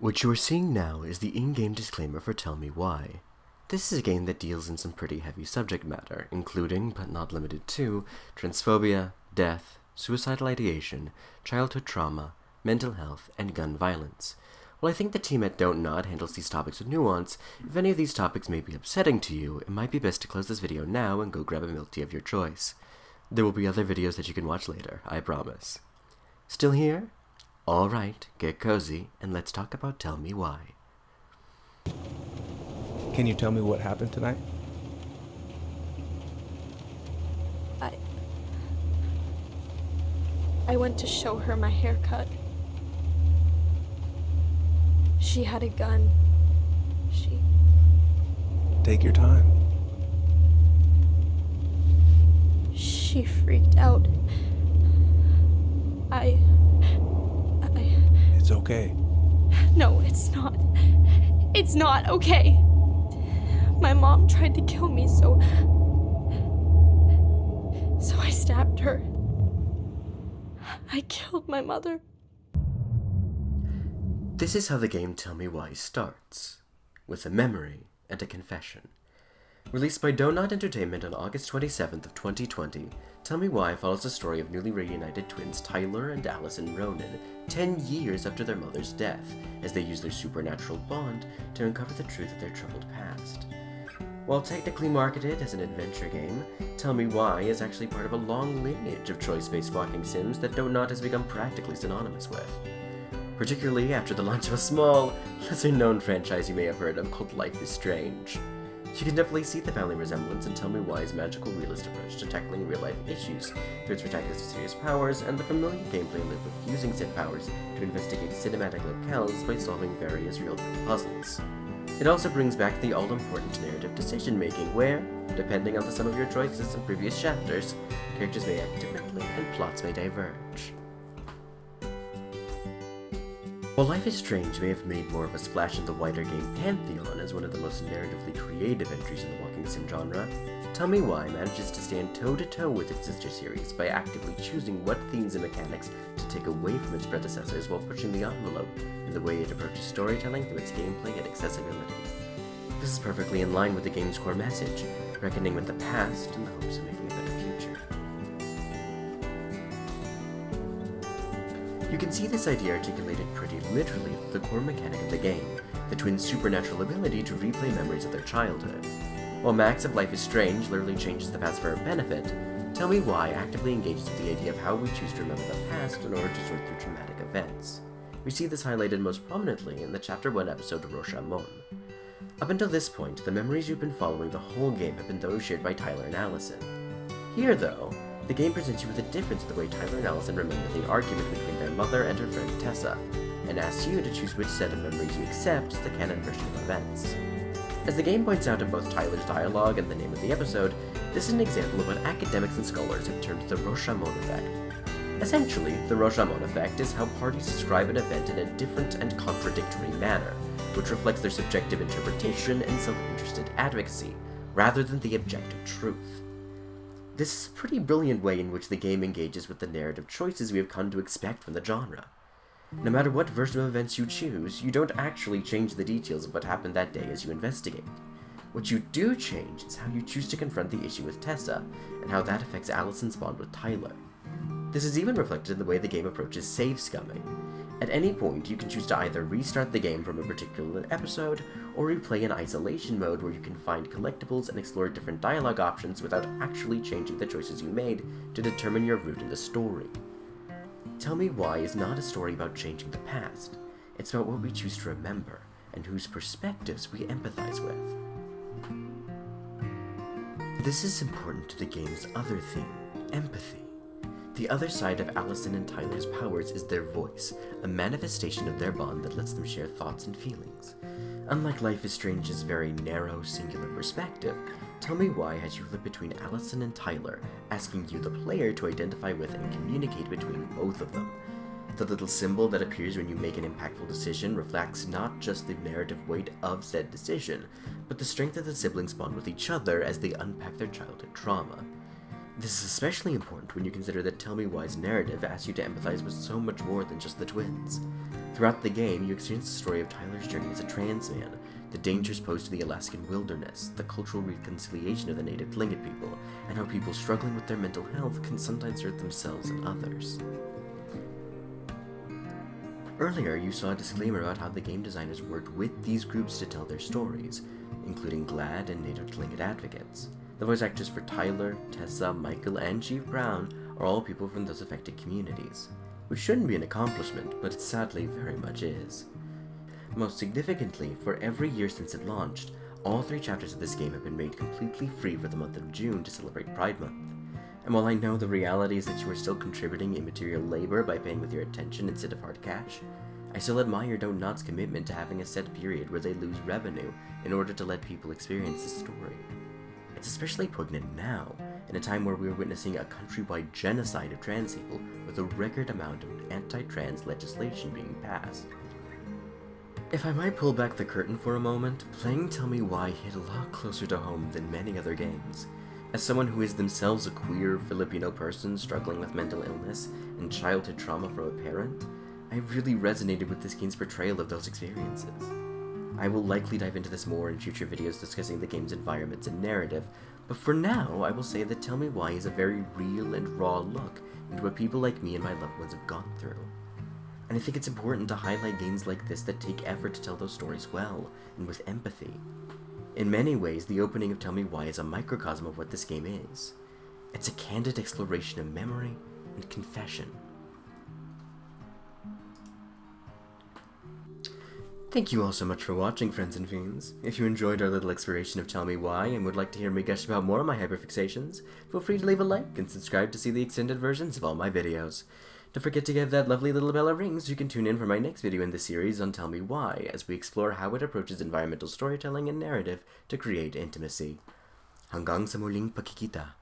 What you are seeing now is the in-game disclaimer for Tell Me Why. This is a game that deals in some pretty heavy subject matter, including, but not limited to, transphobia, death, suicidal ideation, childhood trauma, mental health, and gun violence. While I think the team at Don't Nod handles these topics with nuance, if any of these topics may be upsetting to you, it might be best to close this video now and go grab a milk tea of your choice. There will be other videos that you can watch later, I promise. Still here? Alright, get cozy, and let's talk about Tell Me Why. Can you tell me what happened tonight? I went to show her my haircut. She had a gun. Take your time. She freaked out. It's okay. No, it's not. It's not okay. My mom tried to kill me, so I stabbed her. I killed my mother. This is how the game Tell Me Why starts, with a memory and a confession. Released by Donut Entertainment on August 27th of 2020, Tell Me Why follows the story of newly reunited twins Tyler and Allison Ronan 10 years after their mother's death, as they use their supernatural bond to uncover the truth of their troubled past. While technically marketed as an adventure game, Tell Me Why is actually part of a long lineage of choice-based walking sims that Donut has become practically synonymous with. Particularly after the launch of a small, lesser-known franchise you may have heard of called Life is Strange. You can definitely see the family resemblance in Tell Me Why's magical realist approach to tackling real-life issues through its ridiculous serious powers and the familiar gameplay loop of using said powers to investigate cinematic locales by solving various real-time puzzles. It also brings back the all-important narrative decision-making where, depending on the sum of your choices in previous chapters, characters may act differently and plots may diverge. While Life is Strange may have made more of a splash in the wider game pantheon as one of the most narratively creative entries in the walking sim genre, Tell Me Why manages to stand toe-to-toe with its sister series by actively choosing what themes and mechanics to take away from its predecessors while pushing the envelope in the way it approaches storytelling through its gameplay and accessibility. This is perfectly in line with the game's core message, reckoning with the past in the hopes of making a better future. You can see this idea articulated pretty literally through the core mechanic of the game, the twins' supernatural ability to replay memories of their childhood. While Max of Life is Strange literally changes the past for her benefit, Tell Me Why actively engages with the idea of how we choose to remember the past in order to sort through traumatic events. We see this highlighted most prominently in the Chapter 1 episode of Rashomon. Up until this point, the memories you've been following the whole game have been those shared by Tyler and Allison. Here, though, the game presents you with a difference in the way Tyler and Allison remember the argument between their mother and her friend Tessa, and asks you to choose which set of memories you accept as the canon version of events. As the game points out in both Tyler's dialogue and the name of the episode, this is an example of what academics and scholars have termed the Rashomon effect. Essentially, the Rashomon effect is how parties describe an event in a different and contradictory manner, which reflects their subjective interpretation and self-interested advocacy, rather than the objective truth. This is a pretty brilliant way in which the game engages with the narrative choices we have come to expect from the genre. No matter what version of events you choose, you don't actually change the details of what happened that day as you investigate. What you do change is how you choose to confront the issue with Tessa, and how that affects Allison's bond with Tyler. This is even reflected in the way the game approaches save scumming. At any point, you can choose to either restart the game from a particular episode, or replay in isolation mode where you can find collectibles and explore different dialogue options without actually changing the choices you made to determine your route in the story. Tell Me Why is not a story about changing the past. It's about what we choose to remember, and whose perspectives we empathize with. This is important to the game's other theme, empathy. The other side of Allison and Tyler's powers is their voice, a manifestation of their bond that lets them share thoughts and feelings. Unlike Life is Strange's very narrow, singular perspective, Tell Me Why has you flip between Allison and Tyler, asking you, the player, to identify with and communicate between both of them. The little symbol that appears when you make an impactful decision reflects not just the narrative weight of said decision, but the strength of the siblings' bond with each other as they unpack their childhood trauma. This is especially important when you consider that Tell Me Why's narrative asks you to empathize with so much more than just the twins. Throughout the game, you experience the story of Tyler's journey as a trans man, the dangers posed to the Alaskan wilderness, the cultural reconciliation of the native Tlingit people, and how people struggling with their mental health can sometimes hurt themselves and others. Earlier, you saw a disclaimer about how the game designers worked with these groups to tell their stories, including GLAAD and native Tlingit advocates. The voice actors for Tyler, Tessa, Michael, and Chief Brown are all people from those affected communities, which shouldn't be an accomplishment, but it sadly very much is. Most significantly, for every year since it launched, all 3 chapters of this game have been made completely free for the month of June to celebrate Pride Month. And while I know the reality is that you are still contributing immaterial labor by paying with your attention instead of hard cash, I still admire Don't Nod's commitment to having a set period where they lose revenue in order to let people experience this story. It's especially poignant now, in a time where we are witnessing a countrywide genocide of trans people with a record amount of anti-trans legislation being passed. If I might pull back the curtain for a moment, playing Tell Me Why hit a lot closer to home than many other games. As someone who is themselves a queer Filipino person struggling with mental illness and childhood trauma from a parent, I really resonated with this game's portrayal of those experiences. I will likely dive into this more in future videos discussing the game's environments and narrative, but for now I will say that Tell Me Why is a very real and raw look into what people like me and my loved ones have gone through. And I think it's important to highlight games like this that take effort to tell those stories well, and with empathy. In many ways, the opening of Tell Me Why is a microcosm of what this game is. It's a candid exploration of memory and confession. Thank you all so much for watching, friends and fiends. If you enjoyed our little exploration of Tell Me Why and would like to hear me gush about more of my hyperfixations, feel free to leave a like and subscribe to see the extended versions of all my videos. Don't forget to give that lovely little bell a ring so you can tune in for my next video in the series on Tell Me Why, as we explore how it approaches environmental storytelling and narrative to create intimacy. Hanggang sa muling pagkikita.